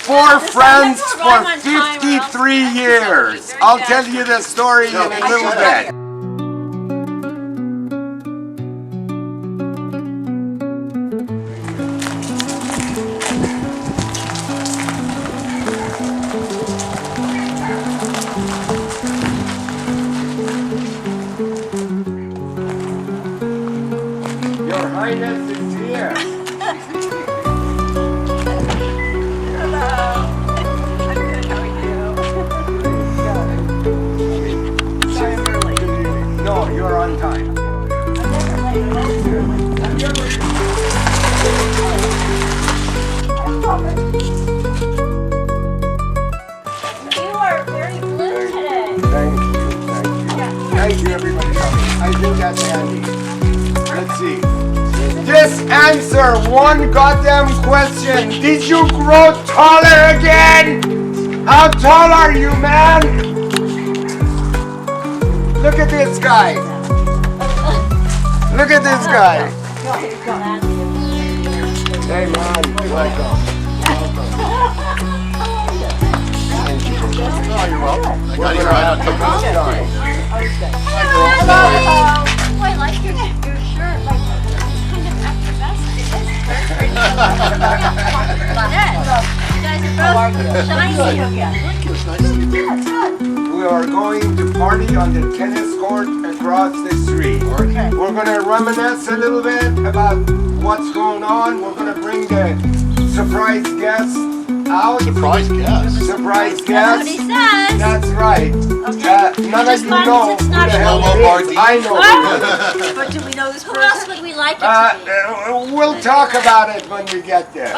Four friends for 53 years. I'll tell you the story in a little bit. Your Highness is here. No, you're on time. You are very blue today. Thank you. Thank you, everybody. I think that's handy. Let's see. Just answer one goddamn question. Did you grow taller again? How tall are you, man? Look at this guy. Look at this guy. Hey, man. Welcome. Oh, you're welcome. We're gonna have to go time. Hello. Oh, I like your shirt. Like, it's kind of effervescent. It is very You guys are both shiny again. Thank you. It's nice to meet you. We are going to party on the tennis court across the street. Okay. We're going to reminisce a little bit about what's going on. We're going to bring the surprise guests out. Surprise guest. Surprise That's what guests. he says. That's right. Okay. None of Just you fun, know it's who not the hell Momo it is. Bardeen. I know. But do we know this person? Who else would we like it to be? We'll talk about it when we get there.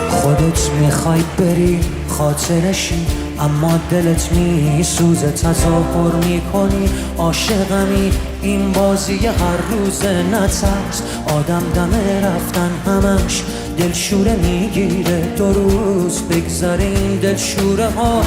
خودت میخوای بری خاطرشی اما دلت میسوزه تظاهر میکنی عاشقمی این بازی هر روز نترس آدم دم رفتن همش دلشوره میگیره دو روز بگذره این دلشوره ها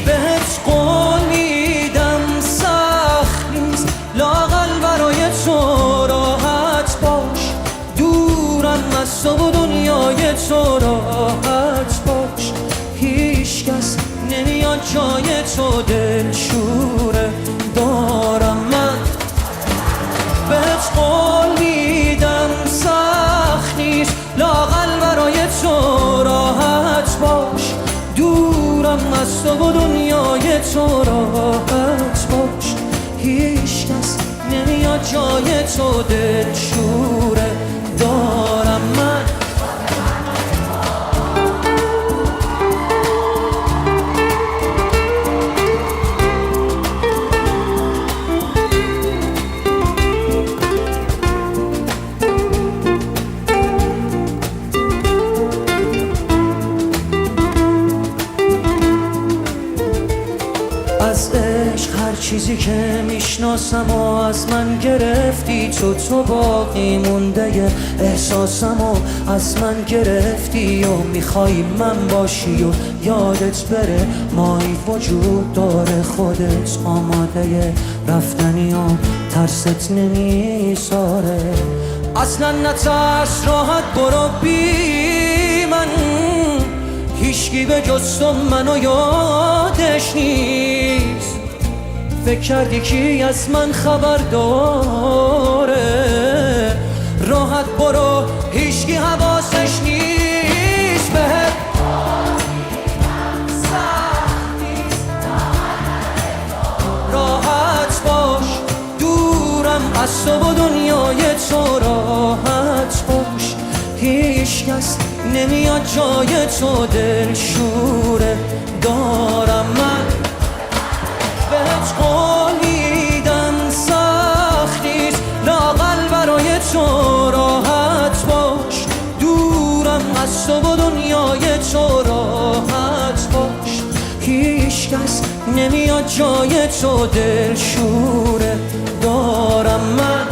بهت قول میدم سخت نیست لااقل برای تو راحت باش دورم از تو و دنیای تو راحت باش هیچ کس نمیاد جای تو دلشوره دارم من بهت قول میدم سخت نیست لااقل برای تو راحت باش دورم از تو و دنیای تو راحت باش هیچ کس نمیاد جای تو دلشوره دارم من از عشق هر چیزی که میشناسم و از من گرفتی تو باقی مونده احساسم و از من گرفتی و میخوای من باشی و یادت بره مایی وجود داره خودت آماده رفتنی و ترست نمیذاره اصلا نترس راحت برو بی من هیچکی به جز تو منو یادش نیست فکر کردی کی از من خبر داره راحت برو هیچکی حواسش نیست بهت راحت باش دورم از تو و دنیای تو راحت باش هیچ کس نمیاد جای تو دلشوره دارم من بهت قول میدم سخت نیست لااقل برای تو راحت باش دورم از تو و دنیای تو راحت باش هیچ کس نمیاد جای تو دلشوره دارم من.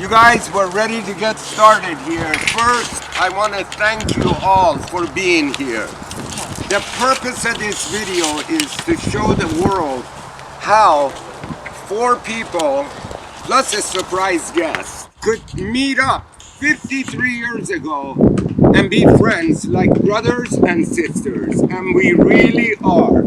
You guys, we're ready to get started here. First, I want to thank you all for being here. The purpose of this video is to show the world how 4 people, plus a surprise guest, could meet up 53 years ago and be friends like brothers and sisters. And we really are.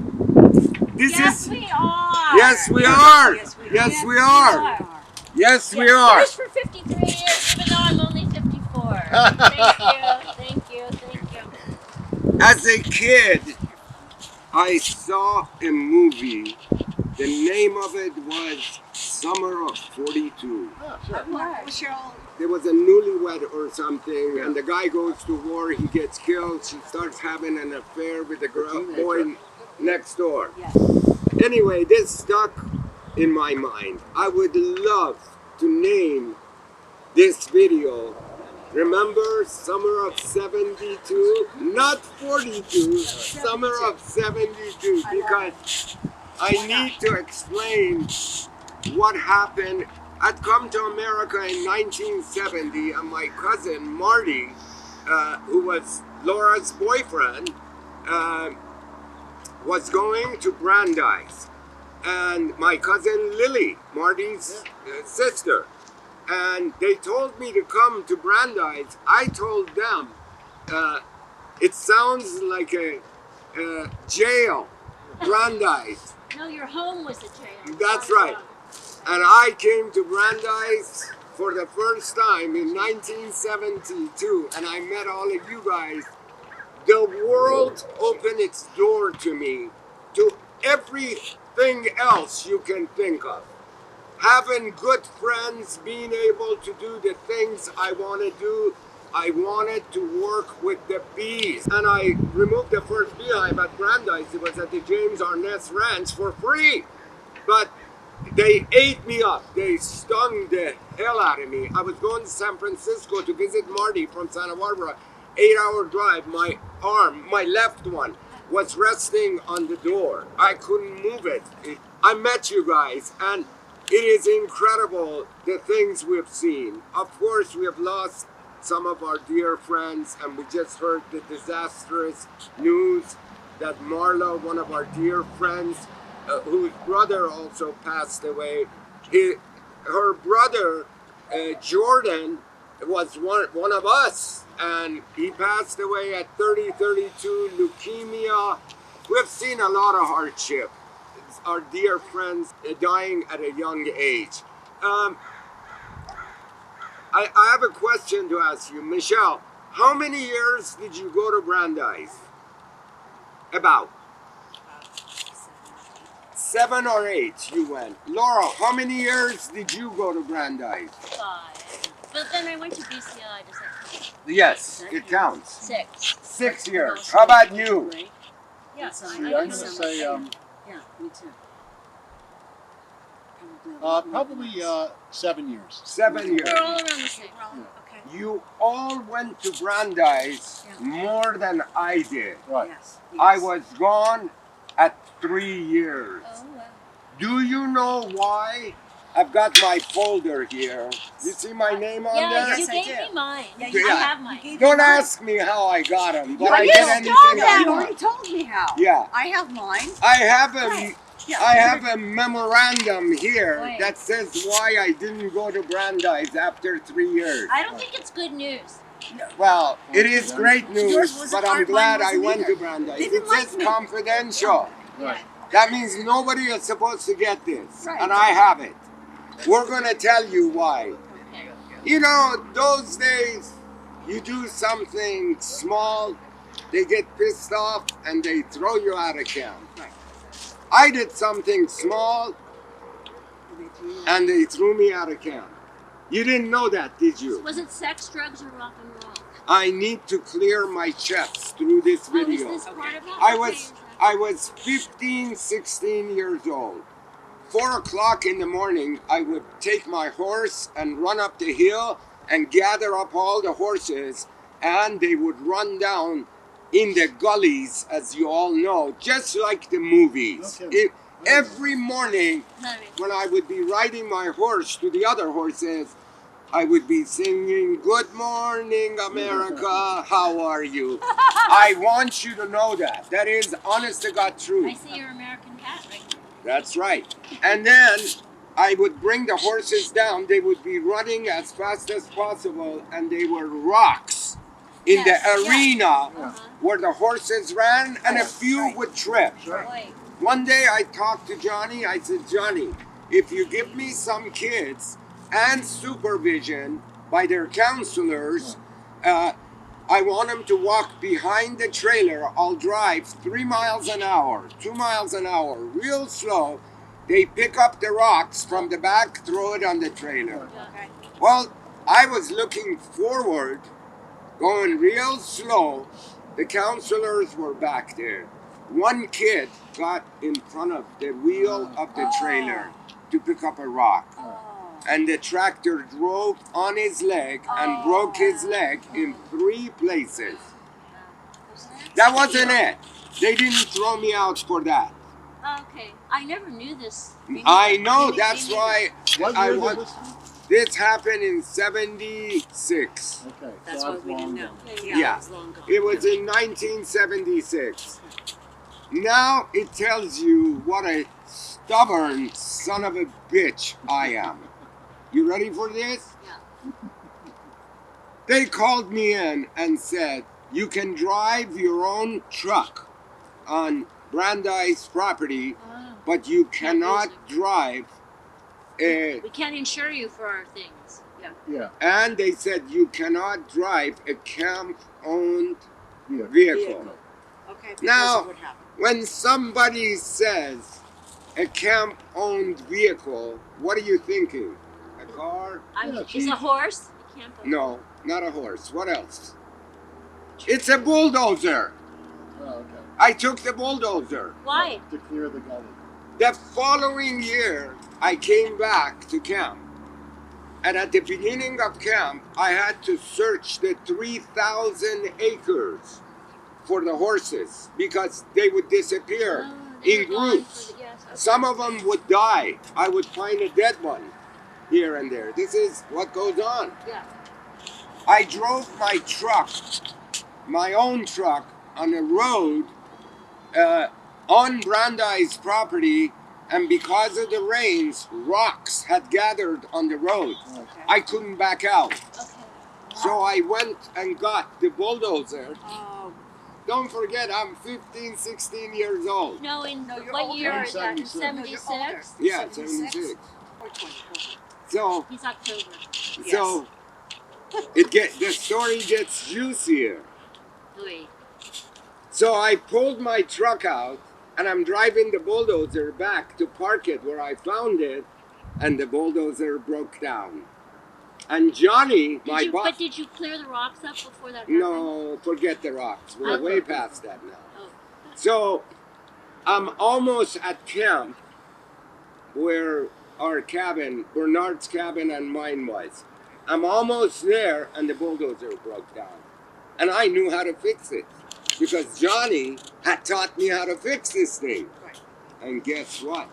This Yes, is... we are. Yes, we are. Yes, we are. Yes, we are. Yes, for 53 years, even though I'm only 54. Thank you. As a kid, I saw a movie. The name of it was Summer of 42. There was a newlywed or something, and the guy goes to war, he gets killed, she starts having an affair with the boy next door. Yes. Anyway, this stuck in my mind. I would love to name this video, remember Summer of 72? Not 42, Summer of 72, because I need to explain what happened. I'd come to America in 1970, and my cousin Marty, who was Laura's boyfriend, was going to Brandeis. And my cousin Lily, Marty's sister. And they told me to come to Brandeis. I told them, it sounds like a jail, Brandeis. No, your home was a jail. That's right. And I came to Brandeis for the first time in 1972, and I met all of you guys. The world opened its door to me, to everything else you can think of. Having good friends, being able to do the things I want to do. I wanted to work with the bees. And I removed the first beehive at Brandeis. It was at the James Arness Ranch for free. But they ate me up. They stung the hell out of me. I was going to San Francisco to visit Marty from Santa Barbara. 8-hour drive. My arm, my left one, was resting on the door. I couldn't move it. I met you guys, and it is incredible the things we've seen. Of course, we have lost some of our dear friends, and we just heard the disastrous news that Marla, one of our dear friends, whose brother also passed away, her brother, Jordan, was one of us, and he passed away at 32, leukemia. We've seen a lot of hardship. Our dear friends dying at a young age. I have a question to ask you. Michelle, how many years did you go to Brandeis? About 7 or 8 you went. Laura, how many years did you go to Brandeis? 5. But then I went to BCI. Does that count? Yes, it counts. 6. 6 years. How about you? Yes, I'm going to say yeah, me too. probably 7 years. 7 years. We're all around the same. Okay. You all went to Brandeis more than I did. Right. Yes. I was gone at 3 years. Oh, wow. Do you know why? I've got my folder here. You see my name on there? Yeah, you gave me mine. Yeah. I have mine. Don't ask me how I got them, but I You did stole anything that. I You want. already told me how. Yeah. I have mine. I have a Right. Yeah. I have a memorandum here Wait. that says why I didn't go to Brandeis after 3 years. I don't think it's good news. Well, it is great Yours news, wasn't but I'm hard, glad mine I wasn't went either. to Brandeis. They It didn't says like me. confidential. Right. That means nobody is supposed to get this, Right. and I have it. We're gonna tell you why. You know, those days, you do something small, they get pissed off, and they throw you out of camp. Right. I did something small, and they threw me out of camp. You didn't know that, did you? Was it sex, drugs, or rock and roll? I need to clear my chest through this Oh, is video. this part of it? I was 15, 16 years old. 4 o'clock in the morning, I would take my horse and run up the hill and gather up all the horses, and they would run down in the gullies, as you all know, just like the movies. Okay. Every morning, when I would be riding my horse to the other horses, I would be singing, "Good morning, America, how are you?" I want you to know that. That is honest to God truth. I see your American cat right there. That's right. And then I would bring the horses down. They would be running as fast as possible, and they were rocks in the arena where the horses ran, and a few would trip. Boy. One day I talked to Johnny. I said, "Johnny, if you give me some kids and supervision by their counselors, I want them to walk behind the trailer. I'll drive 3 miles an hour, 2 miles an hour, real slow. They pick up the rocks from the back, throw it on the trailer." Okay. Well, I was looking forward, going real slow. The counselors were back there. One kid got in front of the wheel of the trailer to pick up a rock. And the tractor drove on his leg and broke his leg in 3 places. That wasn't it. They didn't throw me out for that. Okay. I never knew this. I know, that's why What I year did want. this happen? This happened in 76. Okay. That's so what we didn't know. Yeah. It was long gone. It was in 1976. Now it tells you what a stubborn son of a bitch I am. You ready for this? Yeah. They called me in and said, "You can drive your own truck on Brandeis property, but you cannot drive a..." We can't insure you for our things. Yeah. Yeah. And they said, "You cannot drive a camp-owned Yeah. vehicle." Okay, because Now, of what happened. when somebody says a camp-owned vehicle, what are you thinking? A car? Yeah, Is a horse? You can't. No, not a horse. What else? It's a bulldozer. Oh, okay. I took the bulldozer. Why? To clear the gully. The following year, I came back to camp. And at the beginning of camp, I had to search the 3,000 acres for the horses because they would disappear in groups. Some of them would die. I would find a dead one here and there. This is what goes on. Yeah. I drove my truck, my own truck, on a road on Brandeis property, and because of the rains, rocks had gathered on the road. I couldn't back out. Okay. So I went and got the bulldozer. Oh, Don't forget, I'm 15, 16 years old. No, in you're what older. year is that? 76. No, you're older. 76? Yeah, 76? 76. or 20. So, He's October. so the story gets juicier. Wait. So I pulled my truck out, and I'm driving the bulldozer back to park it where I found it, and the bulldozer broke down. And Johnny, my boss... But did you clear the rocks up before that happened? No, forget the rocks. We're way past that now. Oh. So I'm almost at camp where our cabin, Bernard's cabin and mine was. I'm almost there, and the bulldozer broke down. And I knew how to fix it because Johnny had taught me how to fix this thing. Right. And guess what?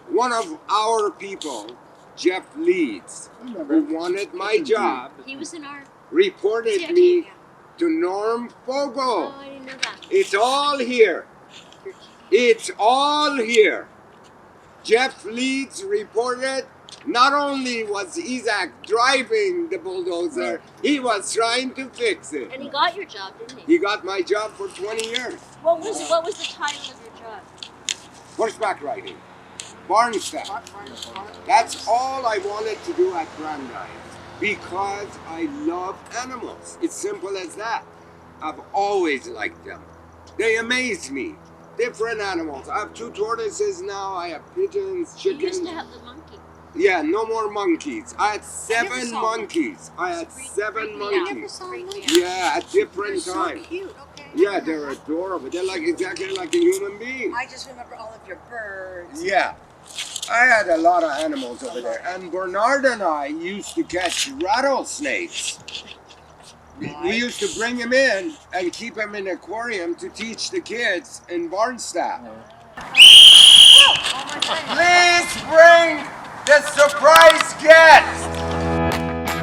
One of our people, Jeff Leeds, I remember. who wanted my job, He was in our reported CIT, me yeah. to Norm Fogle. Oh, I didn't know that. It's all here. It's all here. Jeff Leeds reported not only was Isaac driving the bulldozer, he was trying to fix it. And he got your job, didn't he? He got my job for 20 years. What was the title of your job? Horseback riding. Barn staff. That's all I wanted to do at Brandeis because I love animals. It's simple as that. I've always liked them. They amaze me. Different animals. I have 2 tortoises now. I have pigeons, You chickens. used to have the monkey. Yeah, no more monkeys. I had seven saw one. monkeys. I had seven I never monkeys. saw one. Yeah, at different So times. cute. Okay. Yeah, they're adorable. They're like exactly like a human being. I just remember all of your birds. Yeah. I had a lot of animals over there. And Bernard and I used to catch rattlesnakes. We used to bring him in and keep him in an aquarium to teach the kids in Barnstaff. Please bring the surprise guest.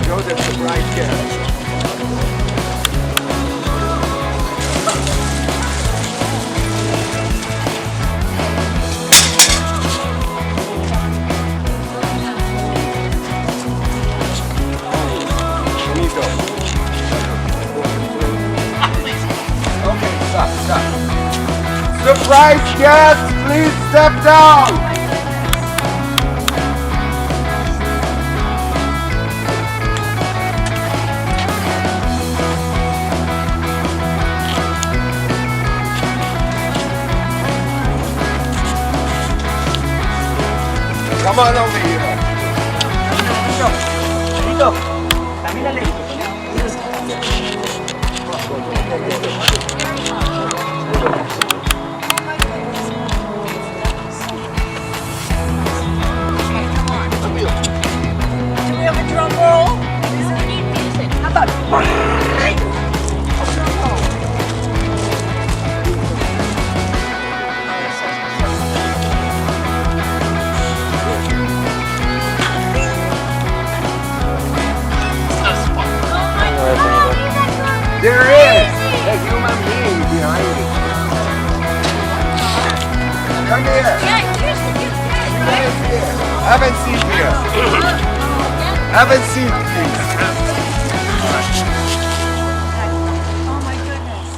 Show the surprise guest. Bonito. Okay, stop. Surprise guest, please step down. Come on over here. Do we have a drum roll? We need music. How about a drum roll? There is a human being behind it. Come here. Have a seat here. Have a seat, please. Oh my goodness.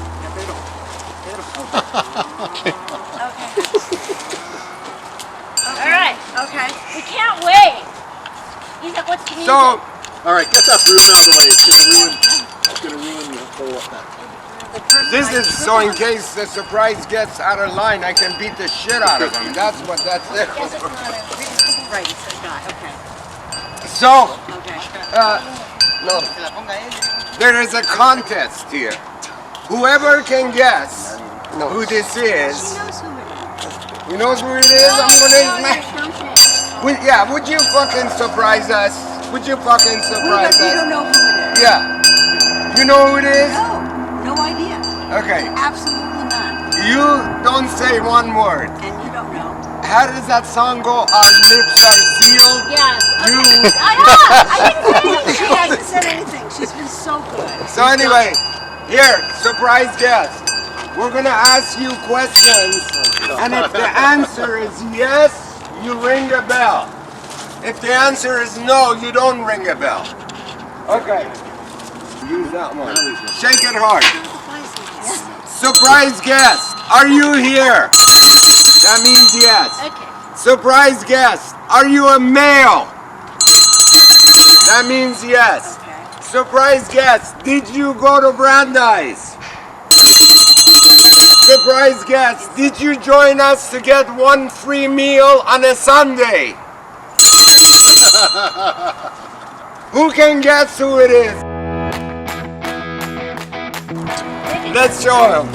All right. Okay. We can't wait. He's like, what's the music? So, All right, get that broom out of the way. It's gonna ruin the whole thing. this is so in case the surprise gets out of line, I can beat the shit out of him. That's what that's there Yes, it's for. not a, right, it's a guy, okay. So, Okay. no, there is a contest here. Whoever can guess who this is, She knows who it is. who knows who it is, I'm gonna. Yeah, would you fucking surprise us? Would you fucking You surprise don't us? know who it is. Yeah. You know who it is? No idea. Okay. Absolutely none. You don't say one word. And you don't know. How does that song go? Our lips are sealed. Yes. You. I didn't say it. She hasn't said anything. She's been so good. So anyway, here, surprise guest. We're gonna ask you questions, and if the answer is yes, you ring a bell. If the answer is no, you don't ring a bell. Okay. Use that one. Shake it hard. Surprise guest, are you here? That means yes. Okay. Surprise guest, are you a male? That means yes. Okay. Surprise guest, did you go to Brandeis? Surprise guest, did you join us to get one free meal on a Sunday? Who can guess who it is? Let's show him.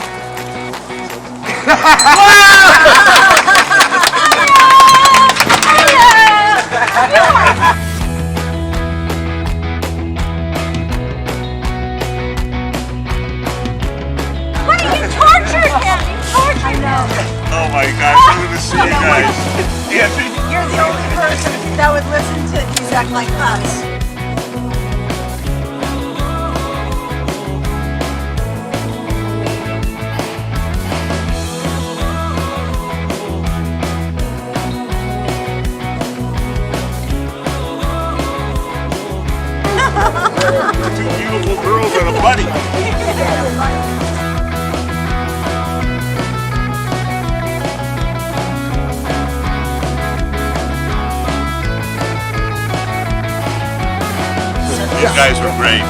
What are you tortured him? You tortured him. Oh my God, look at this you guys. Anthony. You're the only person that would listen to music like us. Two beautiful girls. Johnny. These guys were great.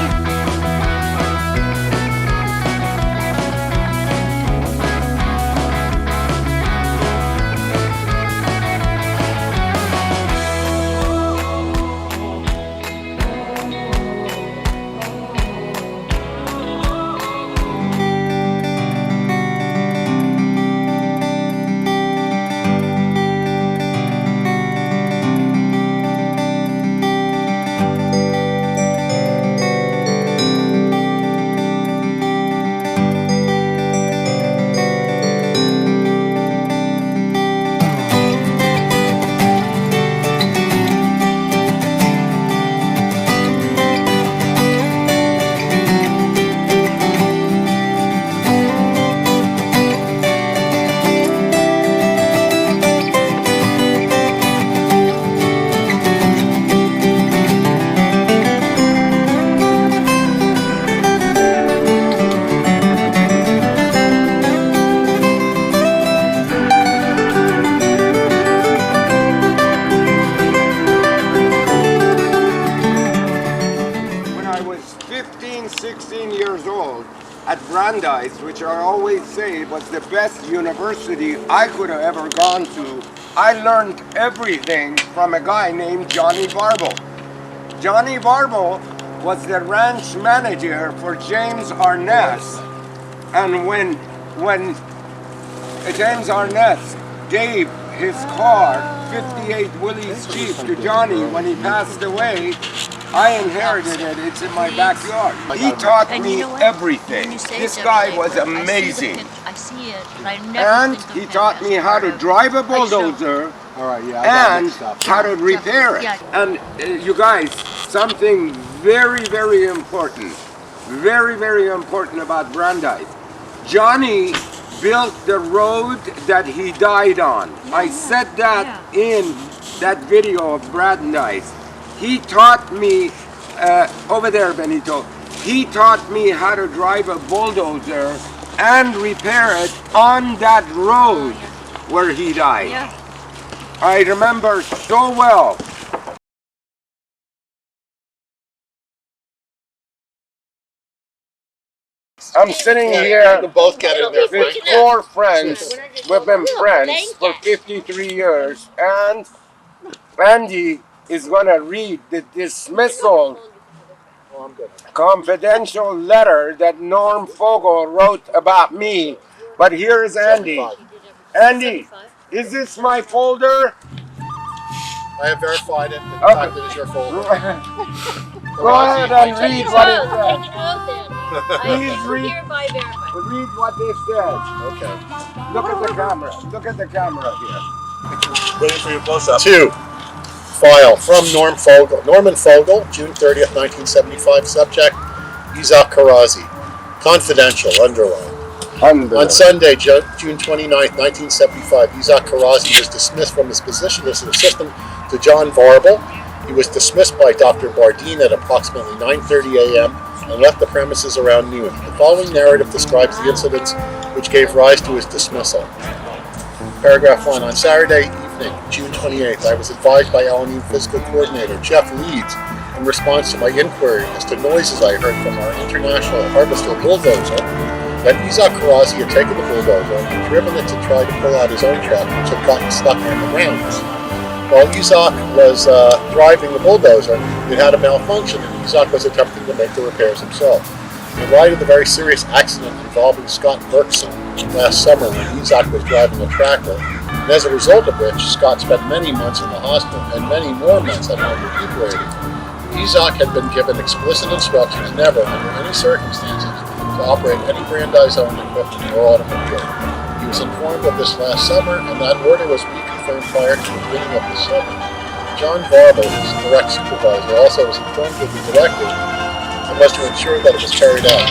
When I was 15, 16 years old at Brandeis, which I always say was the best university I could have ever gone to, I learned everything from a guy named Johnny Barble. Johnny Barble was the ranch manager for James Arness, and when James Arness gave his car, 58 Willys Jeep, to Johnny when he passed away, I inherited it. It's in my backyard. He taught And you me know what? everything. When you say This it guy every was day, amazing. I see it, but I never And think of he him taught as me how to part of- drive a I show- bulldozer All right, yeah, I got and mixed up. how to repair it. Yeah. And you guys, something very, very important about Brandeis. Johnny built the road that he died on. I said that in that video of Brandeis. He taught me, over there, Benito, he taught me how to drive a bulldozer and repair it on that road where he died. Yeah. I remember so well. I'm sitting You here can both get in there, with Frank. 4 friends. We've been friends for 53 years, and Andy is gonna read the dismissal Oh, I'm good. confidential letter that Norm Fogel wrote about me. But here's Andy. 75. Andy, is this my folder? I have verified it. In Okay. fact, it is your folder. Go ahead and read what it says. Please read, Hereby verified. read what this says. Okay. Look at the camera. Look at the camera here. Waiting for your close-up. 2. File from Norman Fogel, June 30th, 1975. Subject, Isaac Karazi. Confidential, underlined. On Sunday, June 29th, 1975, Isaac Karazi was dismissed from his position as an assistant to John Varble. He was dismissed by Dr. Bardeen at approximately 9:30 a.m. and left the premises around noon. The following narrative describes the incidents which gave rise to his dismissal. Paragraph 1. On Saturday evening, June 28th, I was advised by L&E Physical Coordinator Jeff Leeds in response to my inquiry as to noises I heard from our International Harvester bulldozer that Isaac Karazi had taken the bulldozer and driven it to try to pull out his own truck, which had gotten stuck on the ground. While Isaac was driving the bulldozer, it had a malfunction and Isaac was attempting to make the repairs himself. In light of the very serious accident involving Scott Berkson last summer when Isaac was driving a tractor, and as a result of which Scott spent many months in the hospital and many more months at home recuperating, Isaac had been given explicit instructions never, under any circumstances, to operate any Brandeis-owned equipment or automobile. He was informed of this last summer, and that order was reconfirmed prior to the beginning of the summer. John Varble, his direct supervisor, also was informed of the directive and was to ensure that it was carried out.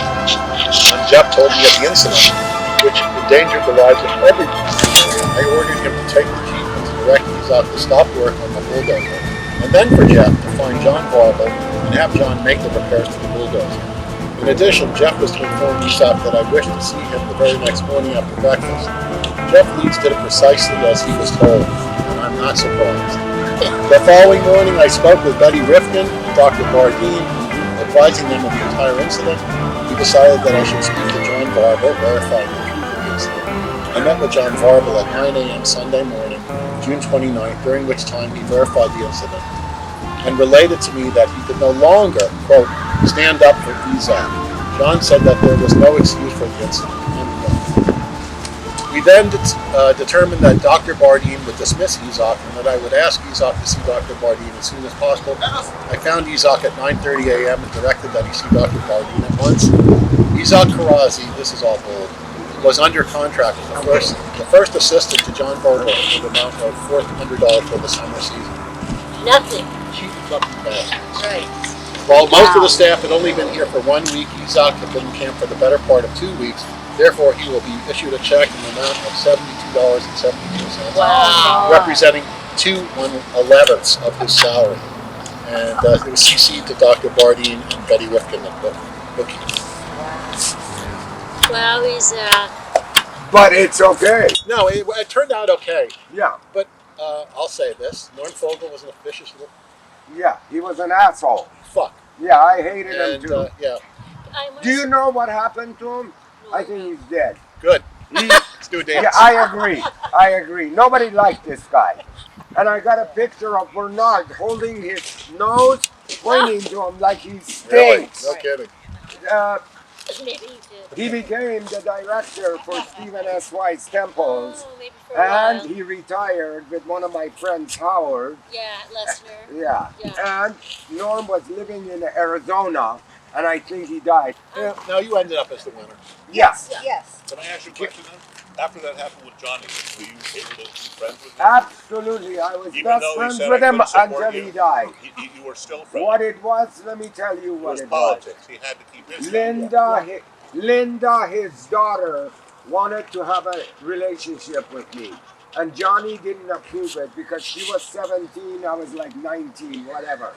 When Jeff told me of the incident, which endangered the lives of everyone, I ordered him to take the Jeep and to direct Isaac to stop work on the bulldozer, and then for Jeff to find John Varble and have John make the repairs to the bulldozer. In In addition, Jeff was to inform Isaac that I wished to see him the very next morning after breakfast. Jeff Leeds did it precisely as he was told, and I'm not surprised. The following morning, I spoke with Betty Rifkin and Dr. Bardeen, advising them of the entire incident. We decided that I should speak to John Varble, verifying the truth of the incident. I met with John Varble at 9 a.m. Sunday morning, June 29th, during which time he verified the incident and related to me that he could no longer, quote, stand up for Isaac. John said that there was no excuse for the incident. We then determined that Dr. Bardeen would dismiss Isaac and that I would ask Isaac to see Dr. Bardeen as soon as possible. I found Isaac at 9:30 a.m. and directed that he see Dr. Bardeen at once. Isaac Karazi, this is all bold, was under contract as the first assistant to John Varble with an amount of $400 for the summer season. Nothing. Cheap fucking bastards. Right. While most of the staff had only been here for 1 week, Isaac had been in camp for the better part of 2 weeks. Therefore, he will be issued a check in the amount of $72.72, Wow. representing 2/11 of his salary. And it was CC'd to Dr. Bardeen and Betty Rifkin at booking. Well, he's But it's okay. No, it turned out okay. Yeah, But I'll say this: Norm Fogel was an officious little yeah, he was an asshole. fuck. Yeah, I hated him And too. yeah, Do you know what happened to him? I think he's dead. good. He, Let's do a dance. yeah, I agree. Nobody liked this guy. And I got a picture of Bernard holding his nose, pointing to him like he Really? stinks. No kidding. maybe he did. He became the director for Stephen S. White's Temples. Oh, maybe for a And while. he retired with one of my friends, Howard. Yeah, Lesnar. Yeah. Yeah. And Norm was living in Arizona, and I think he died. Yeah. Now you ended up as the winner. Yes. Yes. Can I ask you a question then? After that happened with Johnny, were you able to be friends with him? Absolutely. I was Even best though he friends said with I him couldn't support until you, he died. You were still friends. What it was, let me tell you It what was it was. politics. He had to keep his Linda, his daughter, wanted to have a relationship with me. And Johnny didn't approve it because she was 17, I was like 19, whatever.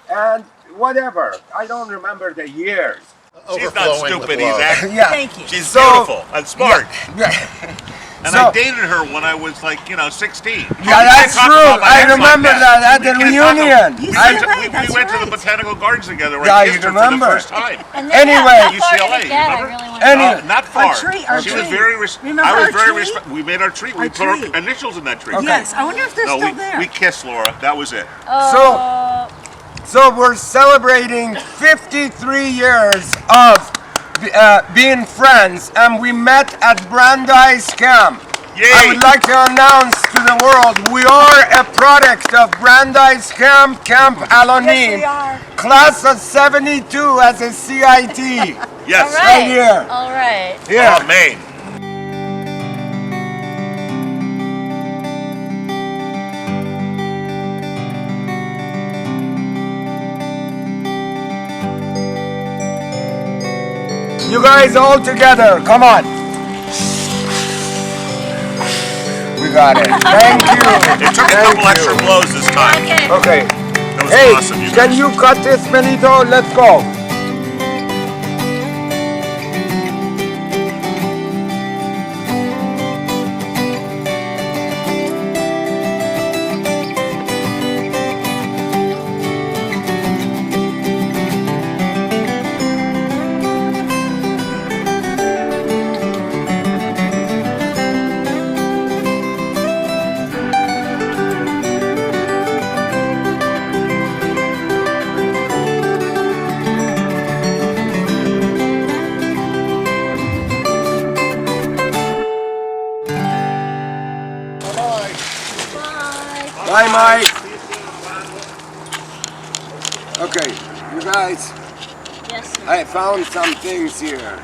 And whatever, I don't remember the years. She's not Overflowing stupid. with He's love. acting. Yeah. Thank you. She's So- beautiful and smart. And So- I dated her when I was like, 16. Yeah, that's true. I remember that at the reunion. We right, that's went to the right. Botanical Gardens together. Yeah, I you kissed her remember. for the first time. And Anyway. how far UCLA, did it get? I remember? really want Anyway. Not far. Our She was tree. very. Remember I was our very. tree? We made our tree. We Our put our tree. initials in that tree. Okay. Yes, I wonder if they're No, still there. we kissed, Laura. That was it. So we're celebrating 53 years of being friends, and we met at Brandeis camp. Yay. I would like to announce to the world we are a product of Brandeis camp, Camp Alonim, Yes, we are. class of 72 as a CIT. Yes. Right here. All right. Yeah. Oh, Maine. You guys all together, come on. We got it. Thank you. It took a Thank couple you. extra blows this time. Okay. Okay. That was Hey, awesome. You can guys. you cut this, Benito? Let's go. Bye, Mike. Okay, you guys, Yes, sir. I found some things here.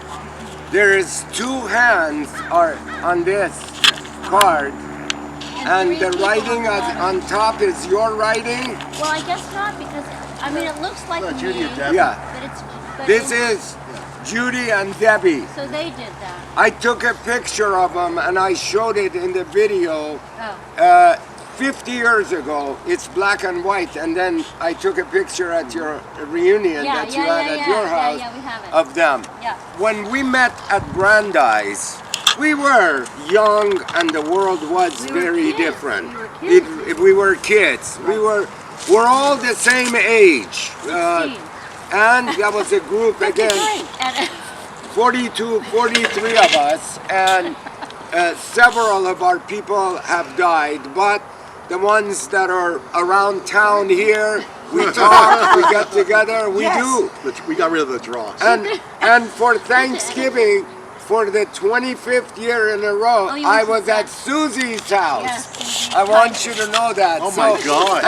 There is 2 hands are on this card, and the writing on top is your writing. Well, I guess not because I mean it looks like me, Judy and Debbie. Yeah, but it's. But this is Judy and Debbie. So they did that. I took a picture of them and I showed it in the video. Oh. 50 years ago, it's black and white, and then I took a picture at your reunion Yeah, that you yeah, had yeah, at yeah, your yeah, house yeah, we have it. of them. Yeah. When we met at Brandeis, we were young and the world was We were very kids. different. We were kids. We were kids. We're all the same age. 16. And that was a group again. And 42, 43 of us, and several of our people have died, but the ones that are around town here, we talk, we get together, we do. We got rid of the dross. And for Thanksgiving, for the 25th year in a row, Oh, you I went was to at Susie's house. Yes, I want you to know that. Oh my God.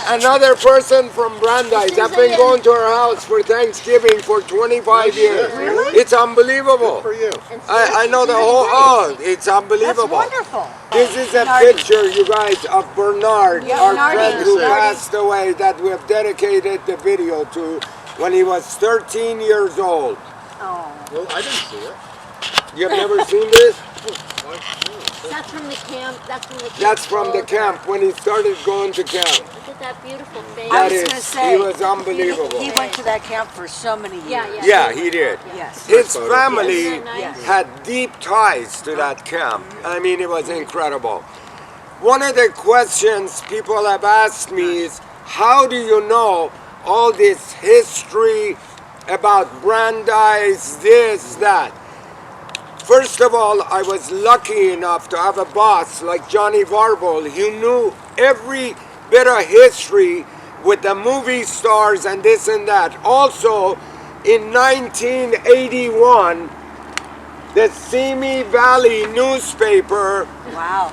Another person from Brandeis. I've been going to her house for Thanksgiving for 25 years. Really? It's unbelievable. For you. I know the whole, it's unbelievable. That's wonderful. This is a picture, you guys, of Bernard, Yeah, our Bernardi. friend who Bernardi. passed away, that we have dedicated the video to when he was 13 years old. Oh. Well, I didn't see it. You've never seen this? that's from the camp. That's from the camp. That's from the camp, when he started going to camp. Look at that beautiful face. I That was is, gonna say, he was unbelievable. He went to that camp for so many years. Yeah, yeah. Yeah, he did. Yes. His family Isn't that nice? had deep ties to that camp. I mean, it was incredible. One of the questions people have asked me is, how do you know all this history about Brandeis, this, that? First of all, I was lucky enough to have a boss like Johnny Varble who knew every bit of history with the movie stars and this and that. Also, in 1981, the Simi Valley newspaper Wow.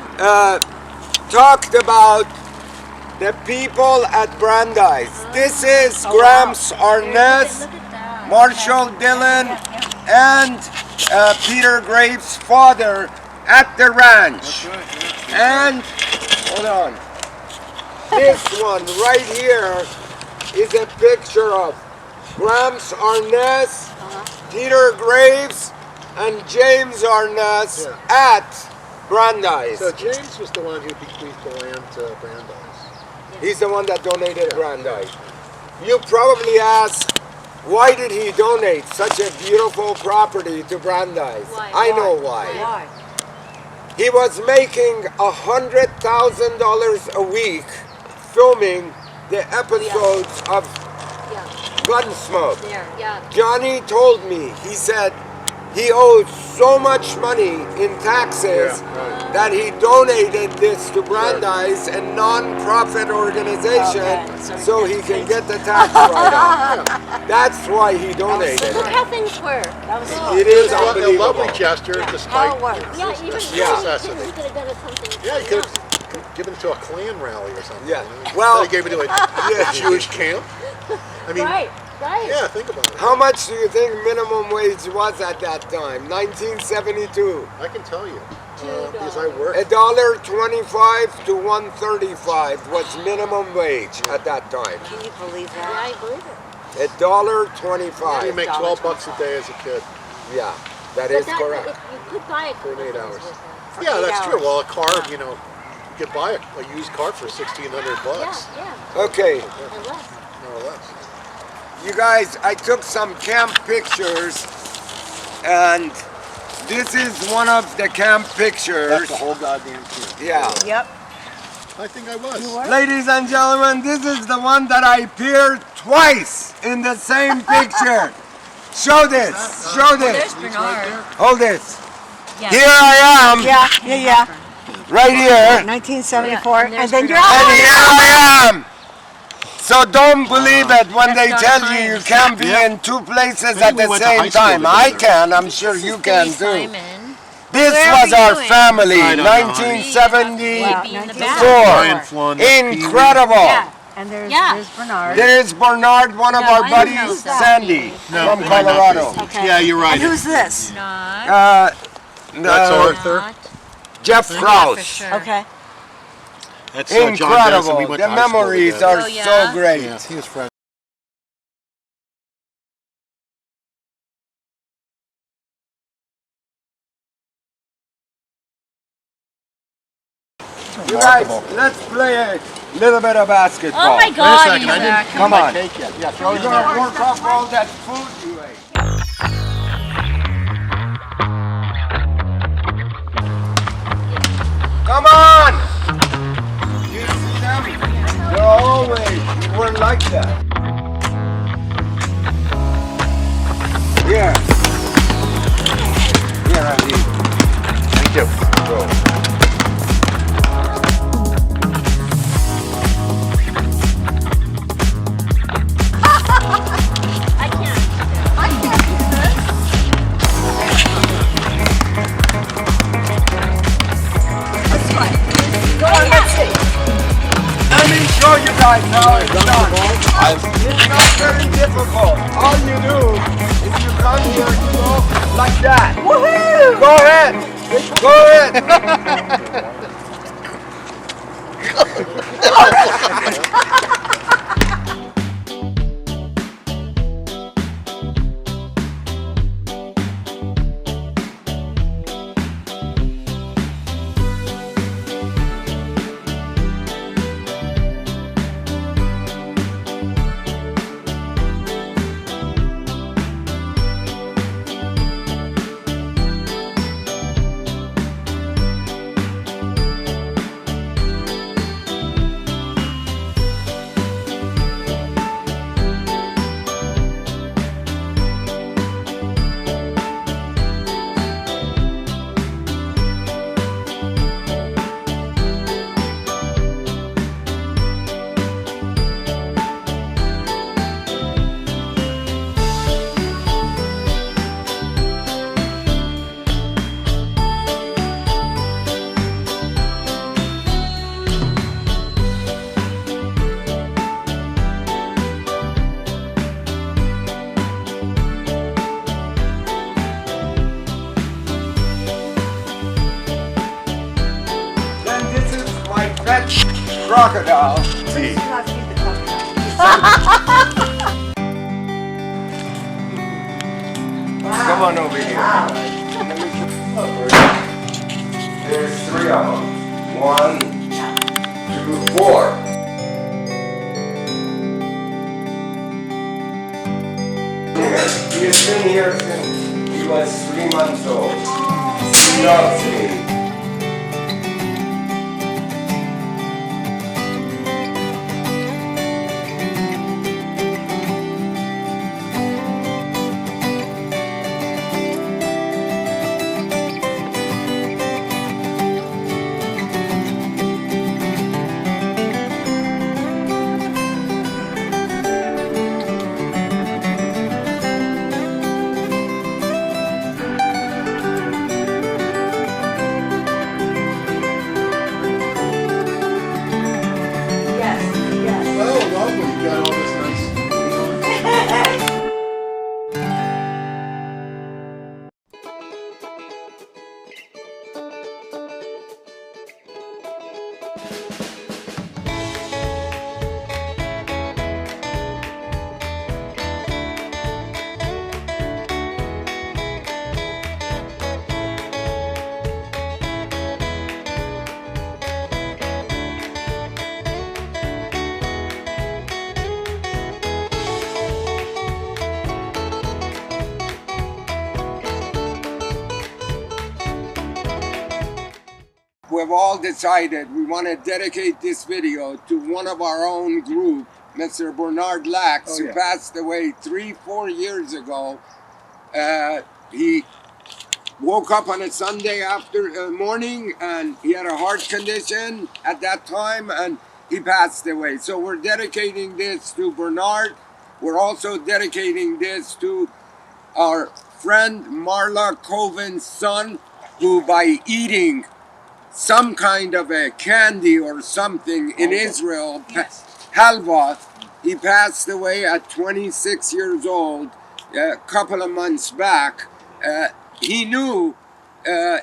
talked about the people at Brandeis. This is Gramps Arness, Look at that. Marshall Dillon, and Peter Graves' father at the ranch. And, hold on, this one right here is a picture of Gramps Arness, Peter Graves, and James Arness at Brandeis. So James was the one who bequeathed the land to Brandeis. He's the one that donated Brandeis. You probably ask, why did he donate such a beautiful property to Brandeis? Why? I know why. Why? He was making $100,000 a week filming the episodes of Yeah. Gunsmoke. There. Yeah. Johnny told me, he said he owed so much money in taxes that he donated this to Brandeis, a non-profit organization, Okay, so he can get the tax write-off. That's why he donated. Look how things were. That was It is A unbelievable. lovely gesture, how despite it was. Yeah, even Yeah. necessity. he could have done it something. Yeah, you could have given it to a Klan rally or something. Yeah. you know? Well- They gave it to a Jewish camp. I mean, Right. Right. yeah, think about it. How much do you think minimum wage was at that time? 1972. I can tell you. Because I worked. $1.25 to $1.35 was minimum wage at that time. Can you believe Yeah, that? I believe it. $1.25. You make 12 bucks a day as a kid. Yeah, that But is that, correct. You could buy a For 8 hours. For Yeah, 8 that's true. hours. Well, a car, you know, you could buy a used car for 1,600 Yeah, bucks, yeah. Okay, And less. more or less. you guys, I took some camp pictures, and this is one of the camp pictures. That's the whole goddamn camp. Yeah. Yep. I think I was. Ladies and gentlemen, this is the one that I appeared twice in the same picture. Show this. Show this. Hold this. Yeah. Here I am, Yeah. right here, 1974. Yeah, And then you're and out. here I am. So don't believe it when they That's tell Don you you Hines. can't be Yeah. in two places Maybe at we the went to same high school time. I together. can, I'm sure you can too. Simon. This Where was were you our doing? family, I don't know, honey. 1974. Be in the back. Brian Flon, Incredible. Yeah. And there's Yeah. Bernard. There's Bernard, one of No, our I don't know buddies, that. Sandy, No, from it might not Colorado. be. Okay. Yeah, you're right. And who's this? Not. That's Arthur. Not. Jeff For Krause. sure. Okay. That's John Denson. Incredible. We went The to high school memories together. are Oh, yeah? so great. Yeah, he was friends. You guys, let's play a little bit of basketball. Oh my Wait a God, second, I didn't Isaac. Come on. cake yet. Yeah, throw it You're in there. gonna work off all that food you ate. Come on! You see them? They're always, we're like that. Here. Here, Andy. Thank you. Go. I can't do this. Go on, let's see. Let me show you guys how it's done. It's not very difficult. All you do is you come here, you go like that. Woohoo! Go ahead. Go ahead. Pet crocodile. Please do not feed the crocodile. Come on over here. There's 3 of them. 1, 2, 4. He's been here since he was 3 months old. He loves me. Oh, lovely. You got all this nice. We've all decided we want to dedicate this video to one of our own group, Mr. Bernard Lax, who passed away 3-4 years ago. He woke up on a Sunday morning and he had a heart condition at that time and he passed away. So we're dedicating this to Bernard. We're also dedicating this to our friend Marla Coven's son, who by eating some kind of a candy or something in Israel, halva, he passed away at 26 years old a couple of months back. He knew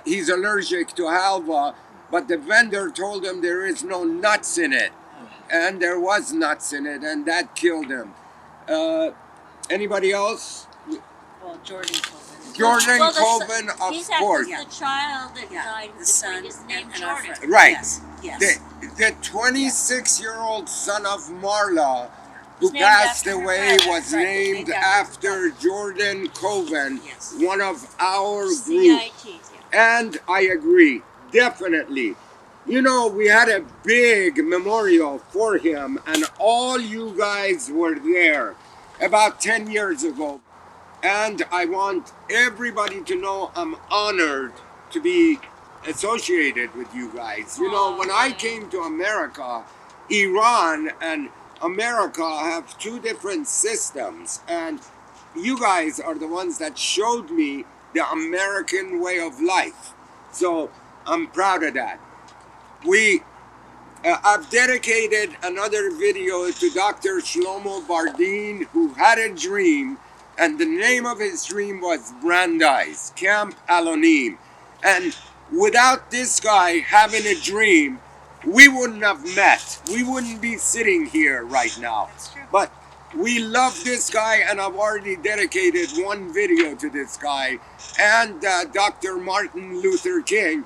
he's allergic to halva, but the vendor told him there is no nuts in it. And there was nuts in it, and that killed him. Anybody else? Well, Jordan Colvin. Jordan Well, Colvin, of he's course. actually the child that died. The son is and named our Jordan. friend. Right. Yes. Yes. The 26-year-old son of Marla, who Was named passed after her away, brother. was Right, named named after after Jordan Coven, Yes. one of our group. CITs, yeah. And I agree, definitely. You know, we had a big memorial for him, and all you guys were there about 10 years ago. And I want everybody to know I'm honored to be associated with you guys. You know, when I came to America, Iran and America have two different systems, and you guys are the ones that showed me the American way of life. So I'm proud of that. I've dedicated another video to Dr. Shlomo Bardeen, who had a dream, and the name of his dream was Brandeis, Camp Alonim. And without this guy having a dream, we wouldn't have met. We wouldn't be sitting here right now. That's true. But we love this guy, and I've already dedicated one video to this guy and Dr. Martin Luther King.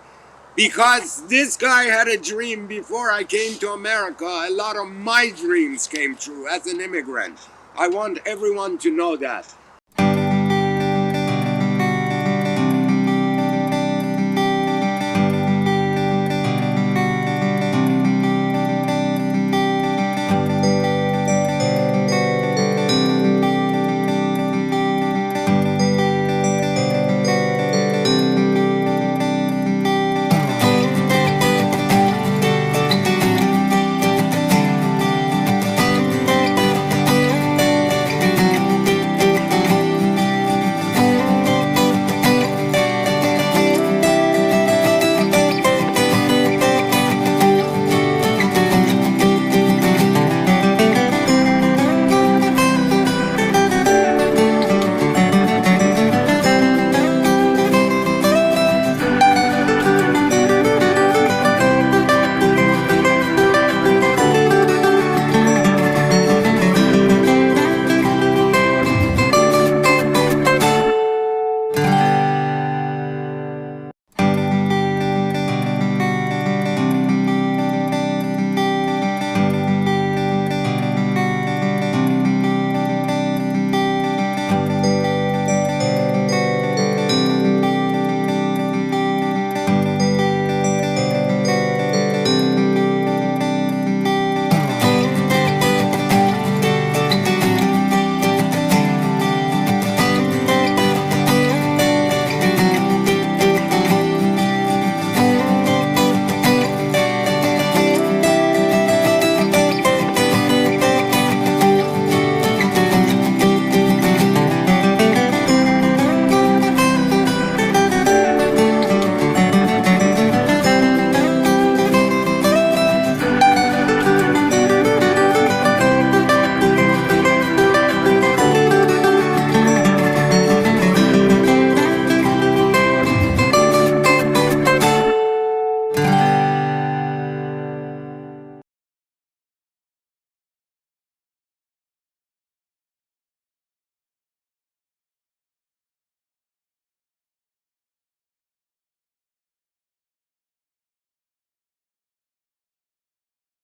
Because this guy had a dream before I came to America. A lot of my dreams came true as an immigrant. I want everyone to know that.